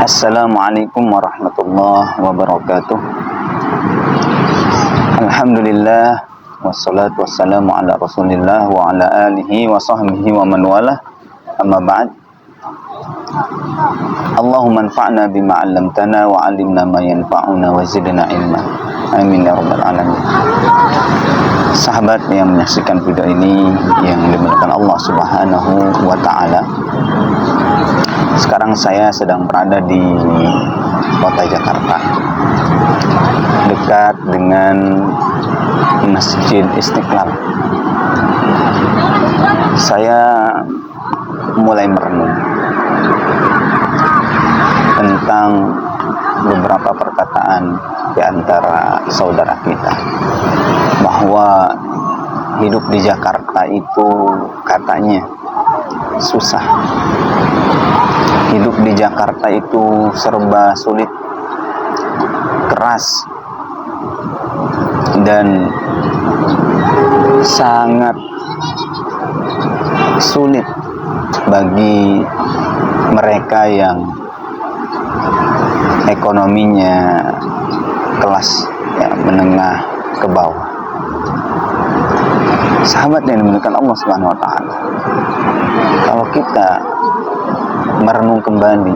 Assalamualaikum warahmatullahi wabarakatuh. Alhamdulillah, wassalatu wassalamu ala rasulillah wa ala alihi wa sahbihi wa man walah. Amma ba'd. Allahumma anfa'na bima 'allamtana wa 'allimna ma yanfa'una wa zidna ilma. Amin ya rabbal alamin. Sahabat yang menyaksikan video ini yang dimuliakan Allah Subhanahu wa taala. Sekarang saya sedang berada di kota Jakarta, dekat dengan Masjid Istiqlal. Saya mulai merenung tentang beberapa perkataan di antara saudara kita, bahwa hidup di Jakarta itu katanya susah. Hidup di Jakarta itu serba sulit, keras, dan sangat sulit bagi mereka yang ekonominya kelas menengah ke bawah. Sahabat yang dimuliakan Allah Subhanahu wa taala, kalau kita merenung kembali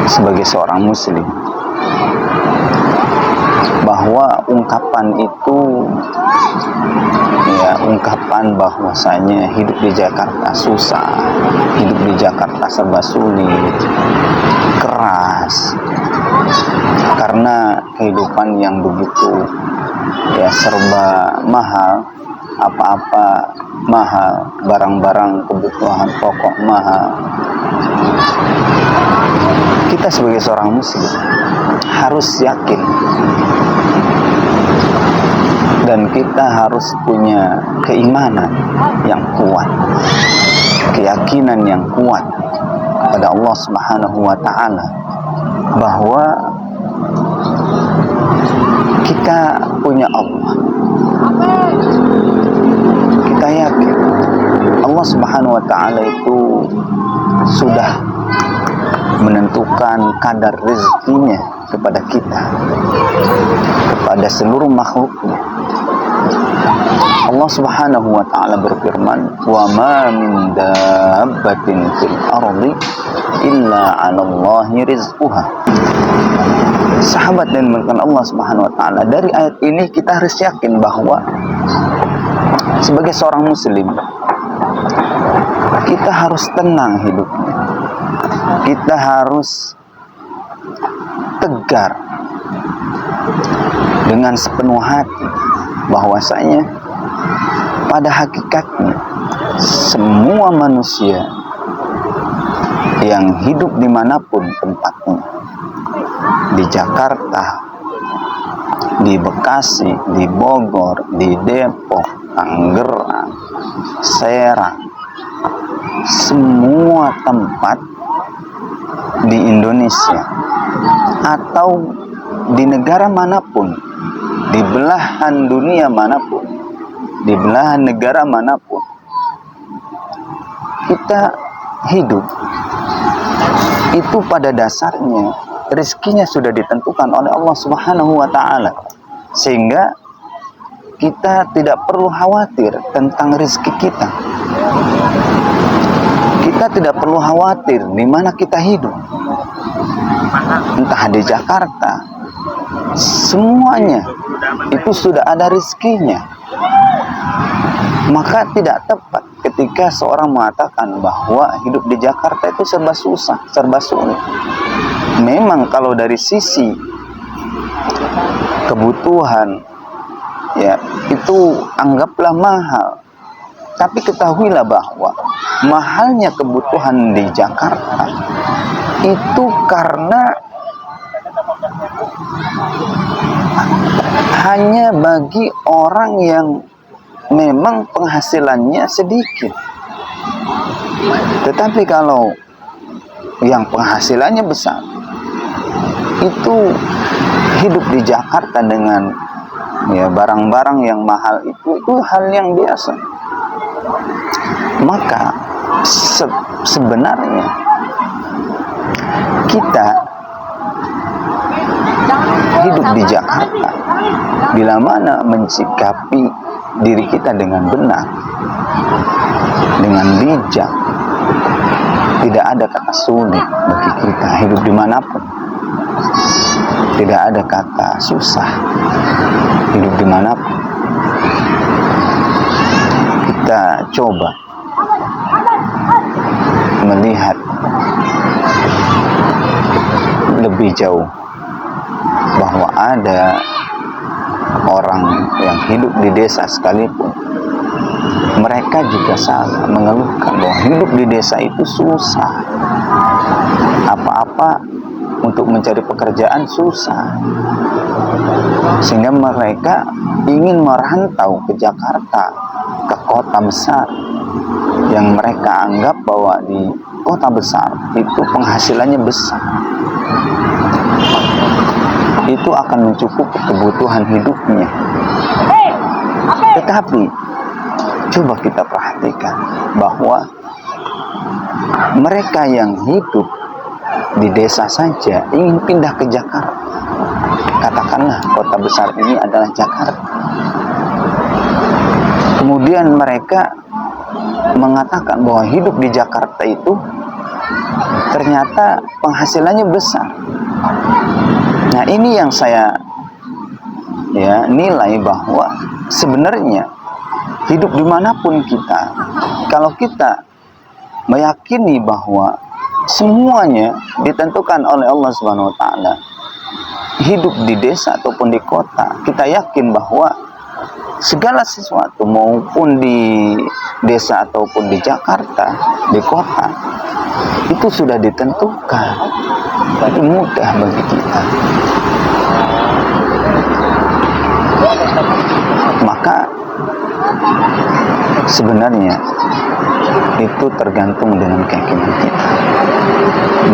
sebagai seorang muslim, bahwa ungkapan itu ungkapan bahwasanya hidup di Jakarta susah, hidup di Jakarta serba sulit, keras, karena kehidupan yang begitu serba mahal, apa-apa mahal, barang-barang kebutuhan pokok mahal. Kita sebagai seorang muslim harus yakin, dan kita harus punya keimanan yang kuat, keyakinan yang kuat kepada Allah Subhanahu wa taala, bahwa kita punya Allah. Kita yakin Allah Subhanahu wa taala itu sudah menentukan kadar rezekinya kepada kita, kepada seluruh makhluknya. Allah Subhanahu wa taala berfirman, "Wa ma min dabbatin fil ardi illa 'ala Allahi rizquha." Sahabat dan dimuliakan Allah Subhanahu wa taala, dari ayat ini kita harus yakin bahwa sebagai seorang muslim kita harus tenang hidupnya. Kita harus tegar dengan sepenuh hati bahwasanya pada hakikatnya semua manusia yang hidup dimanapun tempatnya, di Jakarta, di Bekasi, di Bogor, di Depok, Tangerang, Serang, semua tempat di Indonesia atau di negara manapun, di belahan dunia manapun, di belahan negara manapun kita hidup, itu pada dasarnya rezekinya sudah ditentukan oleh Allah Subhanahu wa taala, sehingga kita tidak perlu khawatir tentang rezeki kita. Kita tidak perlu khawatir di mana kita hidup, entah di Jakarta, semuanya itu sudah ada rezekinya. Maka tidak tepat ketika seorang mengatakan bahwa hidup di Jakarta itu serba susah, serba sulit. Memang kalau dari sisi kebutuhan itu anggaplah mahal, tapi ketahuilah bahwa mahalnya kebutuhan di Jakarta itu karena hanya bagi orang yang memang penghasilannya sedikit. Tetapi kalau yang penghasilannya besar, itu hidup di Jakarta dengan barang-barang yang mahal, itu hal yang biasa. Maka sebenarnya kita hidup di Jakarta, bila mana mensikapi diri kita dengan benar, dengan bijak, tidak ada kata sulit bagi kita hidup dimanapun. Tidak ada kata susah hidup dimanapun. Kita coba melihat lebih jauh bahwa ada orang yang hidup di desa sekalipun, mereka juga sama mengeluhkan bahwa hidup di desa itu susah. Apa-apa untuk mencari pekerjaan susah, sehingga mereka ingin merantau ke Jakarta, ke kota besar yang mereka anggap bahwa di kota besar itu penghasilannya besar, itu akan mencukupi kebutuhan hidupnya. Tetapi coba kita perhatikan bahwa mereka yang hidup di desa saja ingin pindah ke Jakarta. Katakanlah kota besar ini adalah Jakarta. Kemudian mereka mengatakan bahwa hidup di Jakarta itu ternyata penghasilannya besar. Nah, ini yang saya nilai bahwa sebenarnya hidup dimanapun kita, kalau kita meyakini bahwa semuanya ditentukan oleh Allah Subhanahu wa Ta'ala, hidup di desa ataupun di kota, kita yakin bahwa segala sesuatu maupun di desa ataupun di Jakarta, di kota, itu sudah ditentukan, itu mudah bagi kita. Maka sebenarnya itu tergantung dengan keyakinan kita,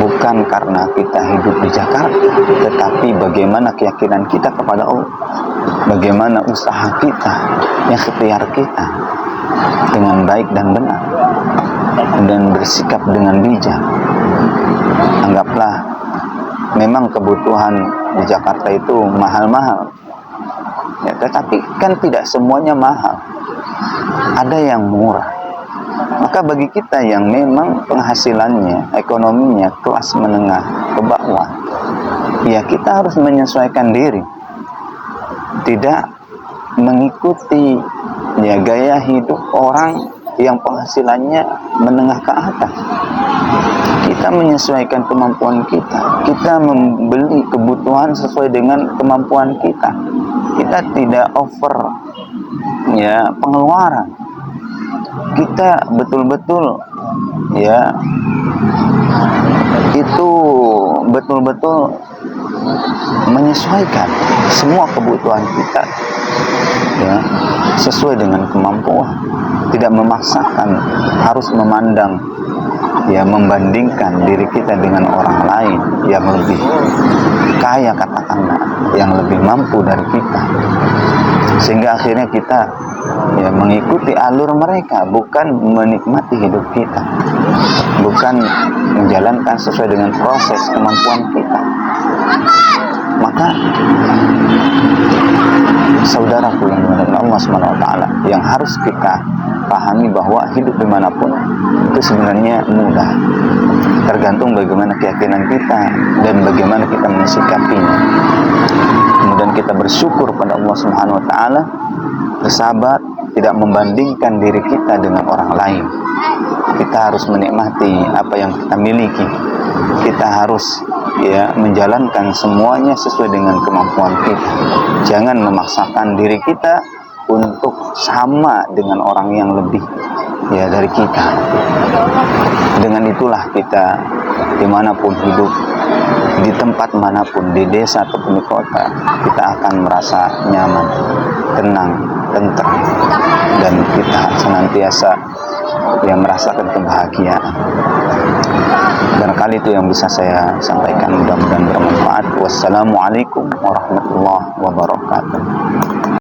bukan karena kita hidup di Jakarta, tetapi bagaimana keyakinan kita kepada Allah, bagaimana usaha kita, ikhtiar kita dengan baik dan benar, dan bersikap dengan bijak. Anggaplah memang kebutuhan di Jakarta itu mahal-mahal, ya, tetapi kan tidak semuanya mahal, ada yang murah. Maka bagi kita yang memang penghasilannya, ekonominya kelas menengah ke bawah, ya kita harus menyesuaikan diri, tidak mengikuti gaya hidup orang yang penghasilannya menengah ke atas. Kita menyesuaikan kemampuan kita, kita membeli kebutuhan sesuai dengan kemampuan kita. Kita tidak over pengeluaran. Kita betul-betul itu betul-betul menyesuaikan semua kebutuhan kita sesuai dengan kemampuan, tidak memaksakan harus memandang membandingkan diri kita dengan orang lain yang lebih kaya, katakanlah, yang lebih mampu dari kita, sehingga akhirnya kita mengikuti alur mereka, bukan menikmati hidup kita, bukan menjalankan sesuai dengan proses kemampuan kita. Maka saudaraku yang dimuliakan Allah SWT, yang harus kita pahami bahwa hidup dimanapun itu sebenarnya mudah, tergantung bagaimana keyakinan kita dan bagaimana kita mensikapinya. Kemudian kita bersyukur pada Allah Subhanahu wa Ta'ala, bersabar, tidak membandingkan diri kita dengan orang lain. Kita harus menikmati apa yang kita miliki. Kita harus menjalankan semuanya sesuai dengan kemampuan kita. Jangan memaksakan diri kita untuk sama dengan orang yang lebih dari kita. Dengan itulah kita dimanapun hidup, di tempat manapun, di desa ataupun di kota, kita akan merasa nyaman, tenang, tentram, dan kita senantiasa merasakan kebahagiaan. Barangkali itu yang bisa saya sampaikan, mudah-mudahan bermanfaat. Wassalamualaikum warahmatullahi wabarakatuh.